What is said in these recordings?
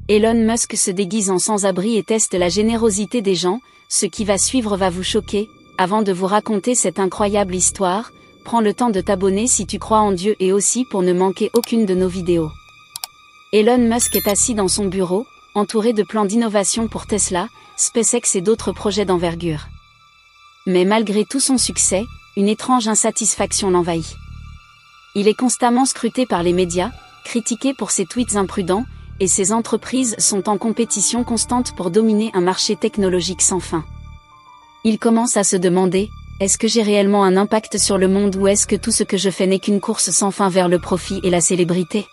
Elon Musk se déguise en sans-abri et teste la générosité des gens. Ce qui va suivre va vous choquer. Avant de vous raconter cette incroyable histoire, prends le temps de t'abonner si tu crois en Dieu et aussi pour ne manquer aucune de nos vidéos. Elon Musk est assis dans son bureau, entouré de plans d'innovation pour Tesla, SpaceX et d'autres projets d'envergure. Mais malgré tout son succès, une étrange insatisfaction l'envahit. Il est constamment scruté par les médias, critiqué pour ses tweets imprudents, et ses entreprises sont en compétition constante pour dominer un marché technologique sans fin. Il commence à se demander, est-ce que j'ai réellement un impact sur le monde ou est-ce que tout ce que je fais n'est qu'une course sans fin vers le profit et la célébrité?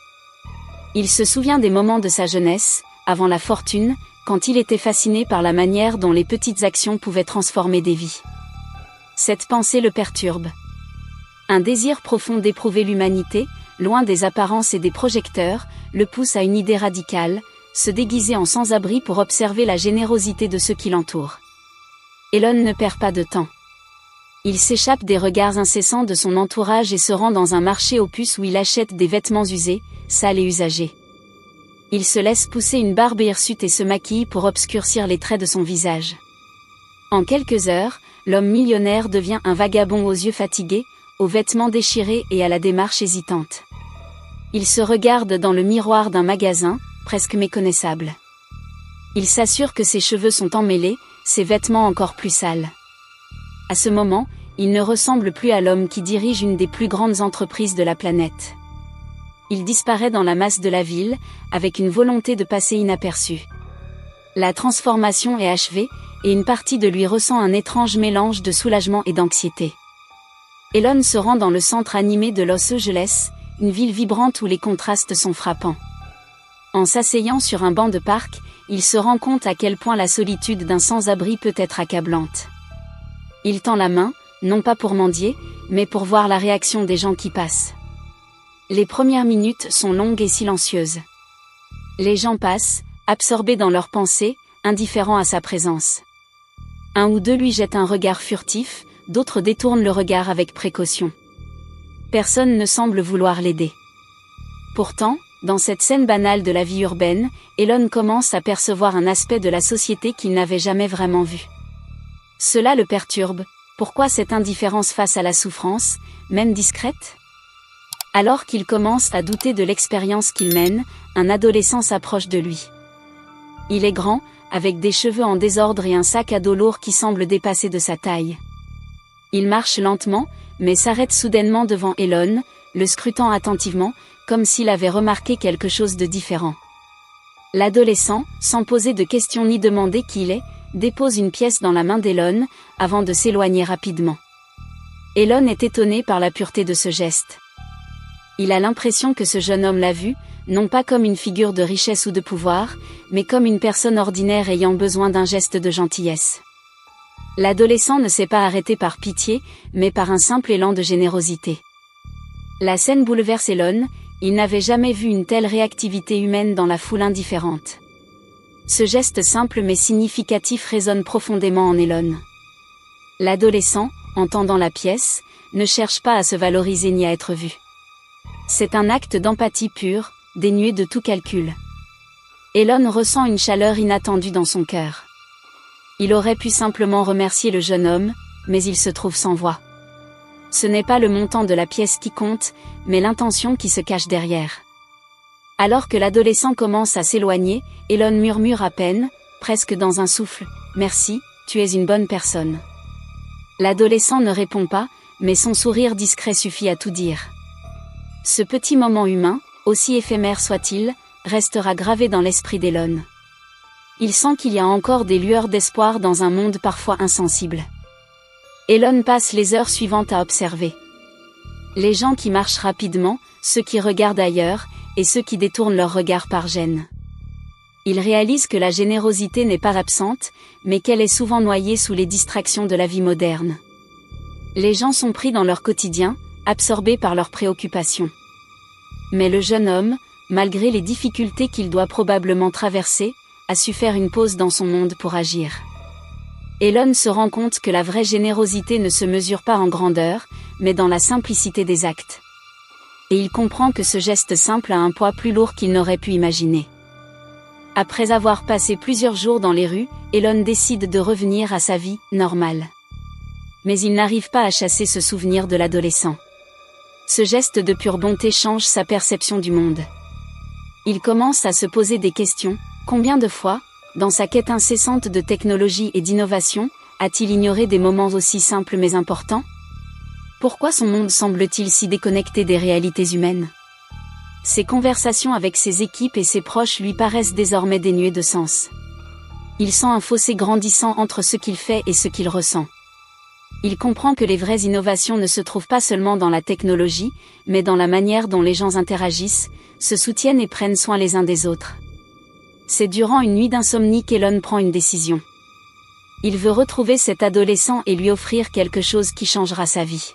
Il se souvient des moments de sa jeunesse, avant la fortune, quand il était fasciné par la manière dont les petites actions pouvaient transformer des vies. Cette pensée le perturbe. Un désir profond d'éprouver l'humanité, loin des apparences et des projecteurs, le pousse à une idée radicale, se déguiser en sans-abri pour observer la générosité de ceux qui l'entourent. Elon ne perd pas de temps. Il s'échappe des regards incessants de son entourage et se rend dans un marché aux puces où il achète des vêtements usés, sales et usagés. Il se laisse pousser une barbe hirsute et se maquille pour obscurcir les traits de son visage. En quelques heures, l'homme millionnaire devient un vagabond aux yeux fatigués, aux vêtements déchirés et à la démarche hésitante. Il se regarde dans le miroir d'un magasin, presque méconnaissable. Il s'assure que ses cheveux sont emmêlés, ses vêtements encore plus sales. À ce moment, il ne ressemble plus à l'homme qui dirige une des plus grandes entreprises de la planète. Il disparaît dans la masse de la ville, avec une volonté de passer inaperçu. La transformation est achevée, et une partie de lui ressent un étrange mélange de soulagement et d'anxiété. Elon se rend dans le centre animé de Los Angeles, une ville vibrante où les contrastes sont frappants. En s'asseyant sur un banc de parc, il se rend compte à quel point la solitude d'un sans-abri peut être accablante. Il tend la main, non pas pour mendier, mais pour voir la réaction des gens qui passent. Les premières minutes sont longues et silencieuses. Les gens passent, absorbés dans leurs pensées, indifférents à sa présence. Un ou deux lui jettent un regard furtif, d'autres détournent le regard avec précaution. Personne ne semble vouloir l'aider. Pourtant, dans cette scène banale de la vie urbaine, Elon commence à percevoir un aspect de la société qu'il n'avait jamais vraiment vu. Cela le perturbe. Pourquoi cette indifférence face à la souffrance, même discrète? Alors qu'il commence à douter de l'expérience qu'il mène, un adolescent s'approche de lui. Il est grand, avec des cheveux en désordre et un sac à dos lourd qui semble dépasser de sa taille. Il marche lentement, mais s'arrête soudainement devant Elon, le scrutant attentivement, comme s'il avait remarqué quelque chose de différent. L'adolescent, sans poser de questions ni demander qui il est, dépose une pièce dans la main d'Elon, avant de s'éloigner rapidement. Elon est étonné par la pureté de ce geste. Il a l'impression que ce jeune homme l'a vu, non pas comme une figure de richesse ou de pouvoir, mais comme une personne ordinaire ayant besoin d'un geste de gentillesse. L'adolescent ne s'est pas arrêté par pitié, mais par un simple élan de générosité. La scène bouleverse Elon, il n'avait jamais vu une telle réactivité humaine dans la foule indifférente. Ce geste simple mais significatif résonne profondément en Elon. L'adolescent, entendant la pièce, ne cherche pas à se valoriser ni à être vu. C'est un acte d'empathie pure, dénué de tout calcul. Elon ressent une chaleur inattendue dans son cœur. Il aurait pu simplement remercier le jeune homme, mais il se trouve sans voix. Ce n'est pas le montant de la pièce qui compte, mais l'intention qui se cache derrière. Alors que l'adolescent commence à s'éloigner, Elon murmure à peine, presque dans un souffle, « Merci, tu es une bonne personne. » L'adolescent ne répond pas, mais son sourire discret suffit à tout dire. Ce petit moment humain, aussi éphémère soit-il, restera gravé dans l'esprit d'Elon. Il sent qu'il y a encore des lueurs d'espoir dans un monde parfois insensible. Elon passe les heures suivantes à observer. Les gens qui marchent rapidement, ceux qui regardent ailleurs, et ceux qui détournent leur regard par gêne. Il réalise que la générosité n'est pas absente, mais qu'elle est souvent noyée sous les distractions de la vie moderne. Les gens sont pris dans leur quotidien, absorbés par leurs préoccupations. Mais le jeune homme, malgré les difficultés qu'il doit probablement traverser, a su faire une pause dans son monde pour agir. Elon se rend compte que la vraie générosité ne se mesure pas en grandeur, mais dans la simplicité des actes. Et il comprend que ce geste simple a un poids plus lourd qu'il n'aurait pu imaginer. Après avoir passé plusieurs jours dans les rues, Elon décide de revenir à sa vie normale. Mais il n'arrive pas à chasser ce souvenir de l'adolescent. Ce geste de pure bonté change sa perception du monde. Il commence à se poser des questions. Combien de fois, dans sa quête incessante de technologie et d'innovation, a-t-il ignoré des moments aussi simples mais importants? Pourquoi son monde semble-t-il si déconnecté des réalités humaines? Ses conversations avec ses équipes et ses proches lui paraissent désormais dénuées de sens. Il sent un fossé grandissant entre ce qu'il fait et ce qu'il ressent. Il comprend que les vraies innovations ne se trouvent pas seulement dans la technologie, mais dans la manière dont les gens interagissent, se soutiennent et prennent soin les uns des autres. C'est durant une nuit d'insomnie qu'Elon prend une décision. Il veut retrouver cet adolescent et lui offrir quelque chose qui changera sa vie.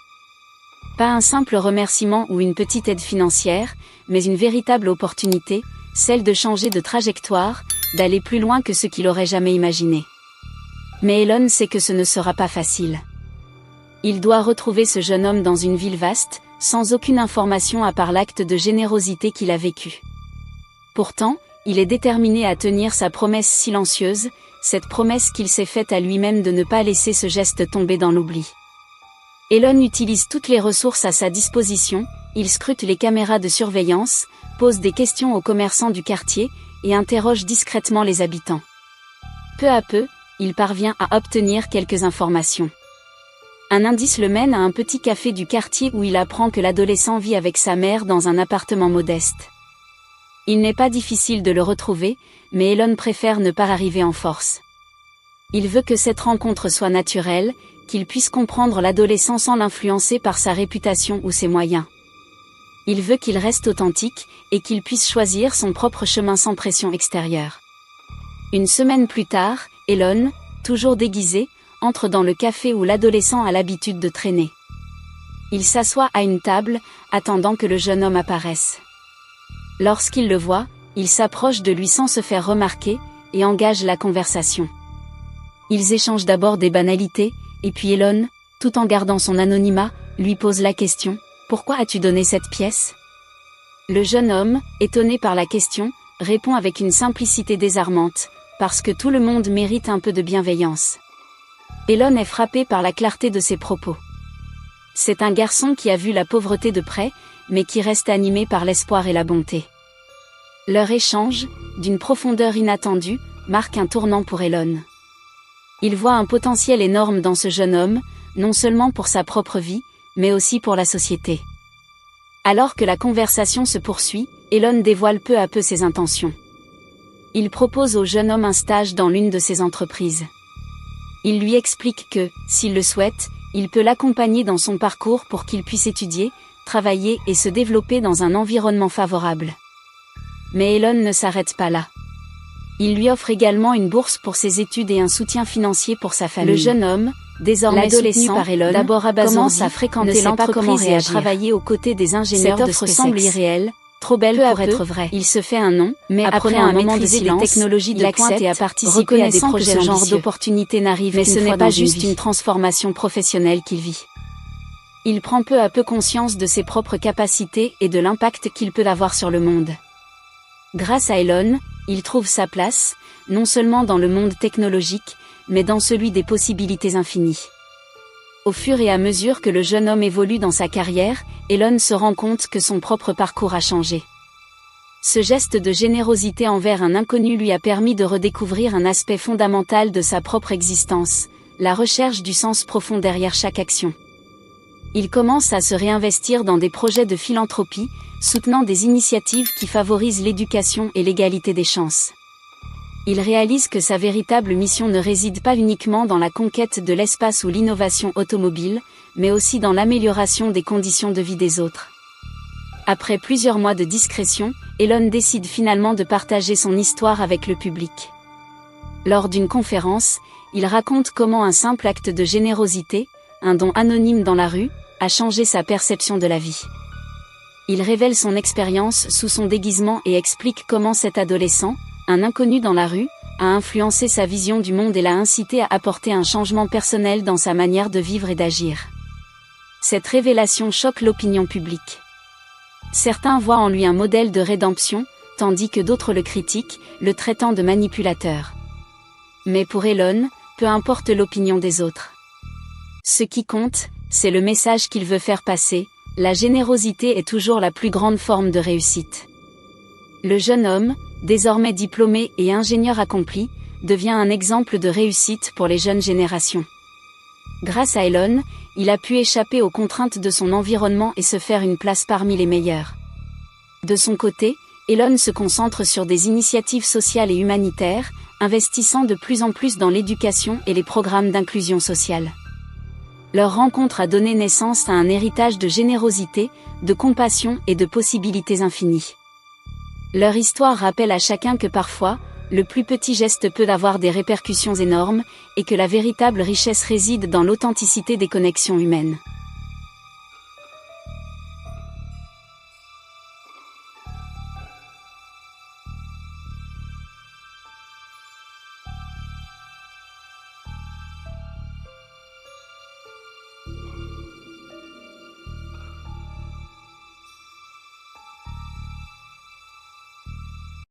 Pas un simple remerciement ou une petite aide financière, mais une véritable opportunité, celle de changer de trajectoire, d'aller plus loin que ce qu'il aurait jamais imaginé. Mais Elon sait que ce ne sera pas facile. Il doit retrouver ce jeune homme dans une ville vaste, sans aucune information à part l'acte de générosité qu'il a vécu. Pourtant, il est déterminé à tenir sa promesse silencieuse, cette promesse qu'il s'est faite à lui-même de ne pas laisser ce geste tomber dans l'oubli. Elon utilise toutes les ressources à sa disposition, il scrute les caméras de surveillance, pose des questions aux commerçants du quartier, et interroge discrètement les habitants. Peu à peu, il parvient à obtenir quelques informations. Un indice le mène à un petit café du quartier où il apprend que l'adolescent vit avec sa mère dans un appartement modeste. Il n'est pas difficile de le retrouver, mais Elon préfère ne pas arriver en force. Il veut que cette rencontre soit naturelle, qu'il puisse comprendre l'adolescent sans l'influencer par sa réputation ou ses moyens. Il veut qu'il reste authentique, et qu'il puisse choisir son propre chemin sans pression extérieure. Une semaine plus tard, Elon, toujours déguisé, entre dans le café où l'adolescent a l'habitude de traîner. Il s'assoit à une table, attendant que le jeune homme apparaisse. Lorsqu'il le voit, il s'approche de lui sans se faire remarquer, et engage la conversation. Ils échangent d'abord des banalités, et puis Elon, tout en gardant son anonymat, lui pose la question « Pourquoi as-tu donné cette pièce ?» Le jeune homme, étonné par la question, répond avec une simplicité désarmante « Parce que tout le monde mérite un peu de bienveillance. » Elon est frappé par la clarté de ses propos. C'est un garçon qui a vu la pauvreté de près, mais qui reste animé par l'espoir et la bonté. Leur échange, d'une profondeur inattendue, marque un tournant pour Elon. Il voit un potentiel énorme dans ce jeune homme, non seulement pour sa propre vie, mais aussi pour la société. Alors que la conversation se poursuit, Elon dévoile peu à peu ses intentions. Il propose au jeune homme un stage dans l'une de ses entreprises. Il lui explique que, s'il le souhaite, il peut l'accompagner dans son parcours pour qu'il puisse étudier, travailler et se développer dans un environnement favorable. Mais Elon ne s'arrête pas là. Il lui offre également une bourse pour ses études et un soutien financier pour sa famille. Le jeune homme, désormais soutenu par Elon, d'abord commence à fréquenter l'entreprise et à travailler aux côtés des ingénieurs de SpaceX. Cette offre semble irréelle, trop belle pour être vraie. Il se fait un nom, mais après un moment de silence, des technologies de pointe et à participer à des projets ambitieux. Ce genre d'opportunité n'arrive mais ce n'est pas juste une transformation professionnelle qu'il vit. Il prend peu à peu conscience de ses propres capacités et de l'impact qu'il peut avoir sur le monde. Grâce à Elon, il trouve sa place, non seulement dans le monde technologique, mais dans celui des possibilités infinies. Au fur et à mesure que le jeune homme évolue dans sa carrière, Elon se rend compte que son propre parcours a changé. Ce geste de générosité envers un inconnu lui a permis de redécouvrir un aspect fondamental de sa propre existence, la recherche du sens profond derrière chaque action. Il commence à se réinvestir dans des projets de philanthropie, soutenant des initiatives qui favorisent l'éducation et l'égalité des chances. Il réalise que sa véritable mission ne réside pas uniquement dans la conquête de l'espace ou l'innovation automobile, mais aussi dans l'amélioration des conditions de vie des autres. Après plusieurs mois de discrétion, Elon décide finalement de partager son histoire avec le public. Lors d'une conférence, il raconte comment un simple acte de générosité, un don anonyme dans la rue, a changé sa perception de la vie. Il révèle son expérience sous son déguisement et explique comment cet adolescent, un inconnu dans la rue, a influencé sa vision du monde et l'a incité à apporter un changement personnel dans sa manière de vivre et d'agir. Cette révélation choque l'opinion publique. Certains voient en lui un modèle de rédemption, tandis que d'autres le critiquent, le traitant de manipulateur. Mais pour Elon, peu importe l'opinion des autres. Ce qui compte, c'est le message qu'il veut faire passer, la générosité est toujours la plus grande forme de réussite. Le jeune homme, désormais diplômé et ingénieur accompli, devient un exemple de réussite pour les jeunes générations. Grâce à Elon, il a pu échapper aux contraintes de son environnement et se faire une place parmi les meilleurs. De son côté, Elon se concentre sur des initiatives sociales et humanitaires, investissant de plus en plus dans l'éducation et les programmes d'inclusion sociale. Leur rencontre a donné naissance à un héritage de générosité, de compassion et de possibilités infinies. Leur histoire rappelle à chacun que parfois, le plus petit geste peut avoir des répercussions énormes, et que la véritable richesse réside dans l'authenticité des connexions humaines.